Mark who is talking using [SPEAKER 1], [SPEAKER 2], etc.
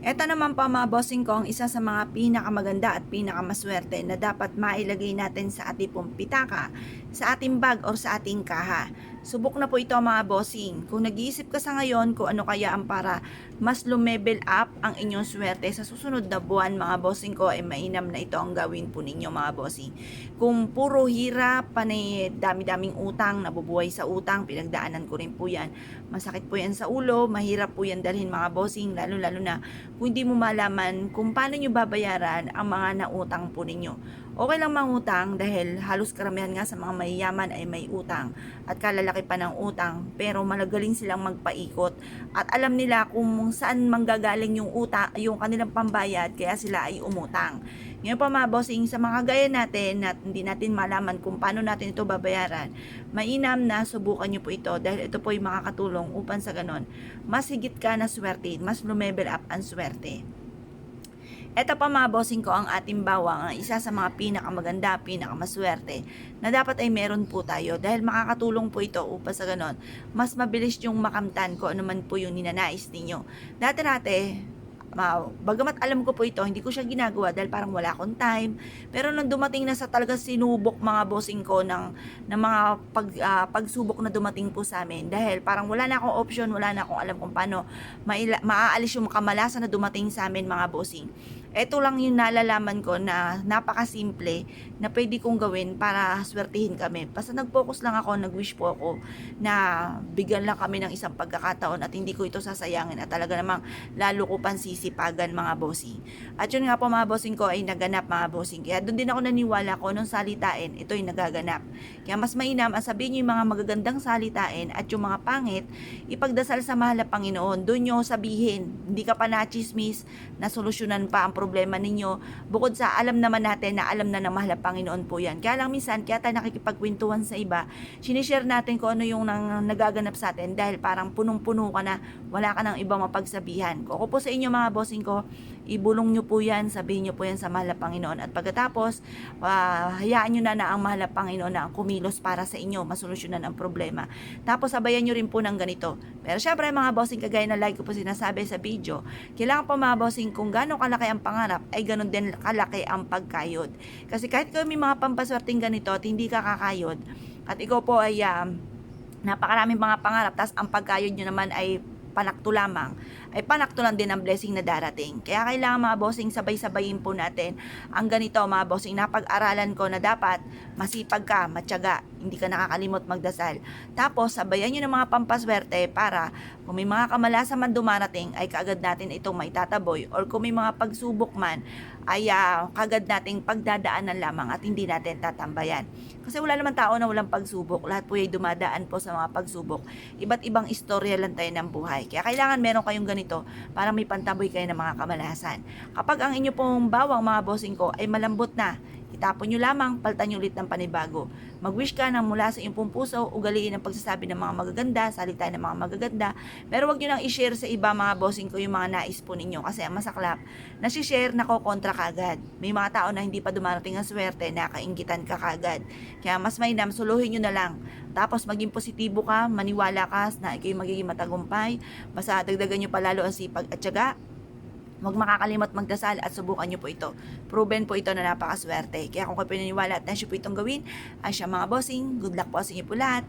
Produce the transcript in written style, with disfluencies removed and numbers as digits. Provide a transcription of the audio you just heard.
[SPEAKER 1] Eto naman po mga bossing ko, ang isa sa mga pinakamaganda at pinakamaswerte na dapat mailagay natin sa ating pong pitaka, sa ating bag or sa ating kaha. Subok na po ito mga bossing. Kung nag-iisip ka sa ngayon kung ano kaya ang para mas lumevel up ang inyong swerte sa susunod na buwan mga bossing ko, ay mainam na ito ang gawin po ninyo mga bossing. Kung puro hirap, panay dami-daming utang, nabubuhay sa utang, pinagdaanan ko rin po yan. Masakit po yan sa ulo, mahirap po yan dalhin mga bossing, lalo-lalo na kung hindi mo malaman kung paano nyo babayaran ang mga nautang po ninyo. Okay lang mangutang dahil halos karamihan nga sa mga mayayaman ay may utang at kalalaki pa ng utang, pero malagaling silang magpaikot at alam nila kung saan manggagaling yung utang, yung kanilang pambayad, kaya sila ay umutang. Ngayon pa mga bossing, sa mga gaya natin na hindi natin malaman kung paano natin ito babayaran, mainam na subukan nyo po ito dahil ito po ay makakatulong upang sa ganon mas higit ka na swerte, mas lumevel up ang swerte. Ito pa mga bossing ko ang ating bawang, ang isa sa mga pinakamaganda, pinakamaswerte na dapat ay meron po tayo dahil makakatulong po ito upang sa ganon mas mabilis yung makamtan ko ano man po yung ninanais ninyo. Dati-dati, bagamat alam ko po ito, hindi ko siya ginagawa dahil parang wala akong time. Pero nung dumating na sa talaga sinubok mga bossing ko ng mga pagsubok na dumating po sa amin, dahil parang wala na akong option, wala na akong alam kung paano maaalis yung kamalasan na dumating sa amin mga bossing. Ito lang yung nalalaman ko na napakasimple na pwede kong gawin para swertihin kami. Basta nag-focus lang ako, nag-wish po ako na bigyan lang kami ng isang pagkakataon at hindi ko ito sasayangin at talaga namang lalo ko pansisipagan mga bossing. At yun nga po mga bossing ko ay naganap mga bossing. Kaya doon din ako naniwala ko nung salitain, ito ay nagaganap. Kaya mas mainam ang sabihin nyo yung mga magagandang salitain at yung mga pangit, ipagdasal sa mahal na Panginoon. Doon nyo sabihin, hindi ka pa na-chismis, na solusyonan pa ang problema ninyo. Bukod sa alam naman natin na alam na ng mahal na Panginoon po yan. Kaya lang minsan, kaya tayo nakikipagkwentuhan sa iba, sinishare natin kung ano yung nagaganap sa atin dahil parang punong-puno ka na, wala ka ng ibang mapagsabihan. Kung ako po sa inyo mga bossing ko, ibulong nyo po yan, sabihin nyo po yan sa mahal na Panginoon at pagkatapos, hayaan nyo na ang mahal na Panginoon na kumilos para sa inyo, masolusyonan ang problema. Tapos sabayan nyo rin po ng ganito. Pero syempre mga bossing, kagaya na like ko po sinasabi sa video, kailangan po mga bossing kung gano'ng kalaki ang pangarap ay gano'n din kalaki ang pagkayod. Kasi kahit kayo may mga pampaswerteng ganito at hindi ka kakayod at ikaw po ay napakaraming mga pangarap tapos ang pagkayod nyo naman ay panakto lamang, ay panakto lang din ang blessing na darating. Kaya kailangan mga bossing sabay-sabayin po natin ang ganito mga bossing. Napag-aralan ko na dapat masipag ka, matyaga, hindi ka nakakalimot magdasal. Tapos sabayan nyo ng mga pampaswerte para kung may mga kamalasan man dumarating ay kaagad natin itong maitataboy, or kung may mga pagsubok man ay kaagad nating pagdadaanan lamang at hindi natin tatambayan. Kasi wala naman tao na walang pagsubok. Lahat po ay dumadaan po sa mga pagsubok. Iba't ibang istorya lang tayo ng buhay. Kaya kailangan meron kayong ganito para may pantaboy kayo ng mga kamalasan. Kapag ang inyo pong bawang mga bossing ko ay malambot na, itapon nyo lamang, palitan nyo ulit ng panibago. Mag-wish ka nang mula sa iyong pong puso, ugaliin ang pagsasabi ng mga magaganda, salita ng mga magaganda, pero wag nyo nang i-share sa iba mga bossing ko yung mga nais po ninyo kasi ang masaklap, nasi-share na ko kontra kagad. May mga tao na hindi pa dumarating ang swerte, nakainggitan ka kagad. Kaya mas mainam, suluhin nyo na lang. Tapos maging positibo ka, maniwala ka na ikaw magiging matagumpay, basta dagdagan nyo palalo ang sipag at tiyaga. Huwag makakalimot magdasal at subukan nyo po ito. Proven po ito na napakaswerte. Kaya kung kayo pinaniwala at nasyo po itong gawin, ay siya mga bossing, good luck po sa inyo po lahat.